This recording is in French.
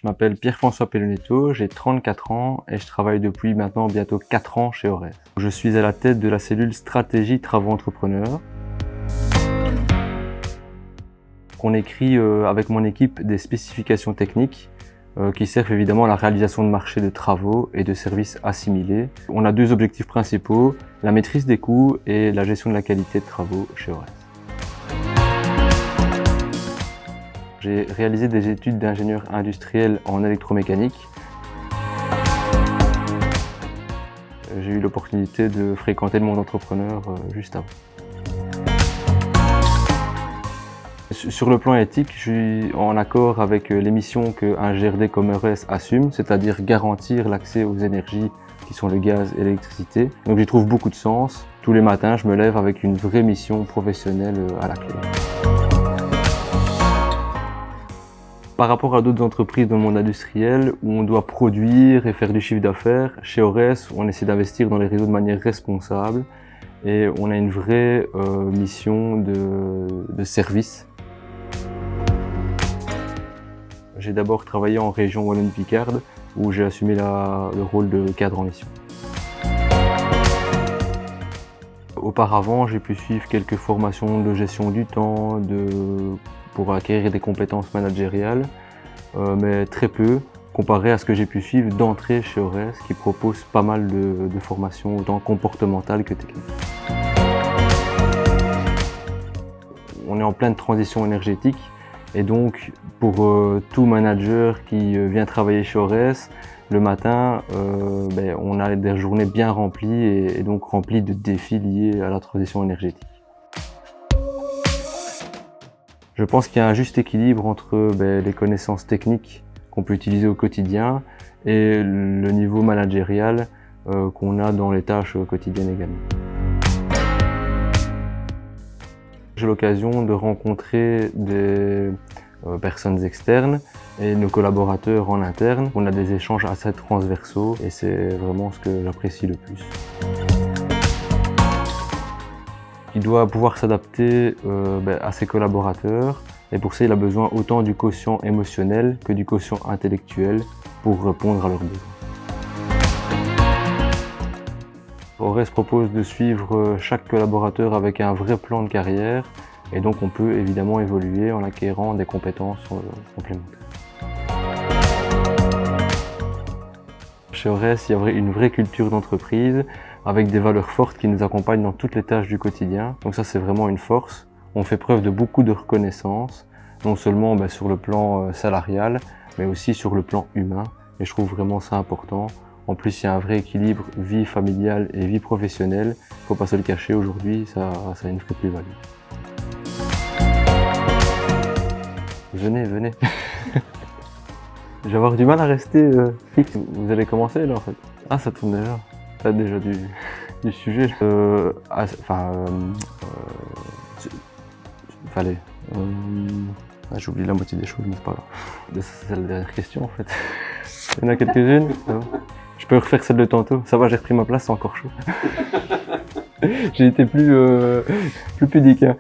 Je m'appelle Pierre-François Pellonetto, j'ai 34 ans et je travaille depuis maintenant bientôt 4 ans chez Ores. Je suis à la tête de la cellule stratégie travaux entrepreneurs. On écrit avec mon équipe des spécifications techniques qui servent évidemment à la réalisation de marchés de travaux et de services assimilés. On a deux objectifs principaux, la maîtrise des coûts et la gestion de la qualité de travaux chez Ores. J'ai réalisé des études d'ingénieur industriel en électromécanique. J'ai eu l'opportunité de fréquenter le monde entrepreneur juste avant. Sur le plan éthique, je suis en accord avec les missions qu'un GRD comme Ores assume, c'est-à-dire garantir l'accès aux énergies qui sont le gaz et l'électricité. Donc j'y trouve beaucoup de sens. Tous les matins, je me lève avec une vraie mission professionnelle à la clé. Par rapport à d'autres entreprises dans le monde industriel où on doit produire et faire du chiffre d'affaires, chez Ores, on essaie d'investir dans les réseaux de manière responsable et on a une vraie mission de service. J'ai d'abord travaillé en région Wallonie-Picarde où j'ai assumé le rôle de cadre en mission. Auparavant, j'ai pu suivre quelques formations de gestion du temps, pour acquérir des compétences managériales, mais très peu comparé à ce que j'ai pu suivre d'entrée chez Ores qui propose pas mal de formations autant comportementales que techniques. On est en pleine transition énergétique et donc pour tout manager qui vient travailler chez Ores, le matin, on a des journées bien remplies et donc remplies de défis liés à la transition énergétique. Je pense qu'il y a un juste équilibre entre les connaissances techniques qu'on peut utiliser au quotidien et le niveau managérial qu'on a dans les tâches quotidiennes également. J'ai l'occasion de rencontrer des personnes externes et nos collaborateurs en interne. On a des échanges assez transversaux et c'est vraiment ce que j'apprécie le plus. Il doit pouvoir s'adapter à ses collaborateurs et pour ça il a besoin autant du quotient émotionnel que du quotient intellectuel pour répondre à leurs besoins. Ores propose de suivre chaque collaborateur avec un vrai plan de carrière et donc on peut évidemment évoluer en acquérant des compétences complémentaires. Chez Ores, il y a une vraie culture d'entreprise avec des valeurs fortes qui nous accompagnent dans toutes les tâches du quotidien. Donc ça, c'est vraiment une force. On fait preuve de beaucoup de reconnaissance, non seulement sur le plan salarial, mais aussi sur le plan humain. Et je trouve vraiment ça important. En plus, il y a un vrai équilibre vie familiale et vie professionnelle. Faut pas se le cacher, aujourd'hui, ça a une vraie plus-value. Venez, venez. Je vais avoir du mal à rester fixe. Vous allez commencer là en fait. Ah, ça tourne déjà. T'as déjà du sujet. Fallait. J'ai oublié la moitié des choses, mais c'est pas grave. C'est la dernière question en fait. Il y en a quelques-unes. Je peux refaire celle de tantôt. Ça va, j'ai repris ma place, c'est encore chaud. J'ai été plus pudique. Hein.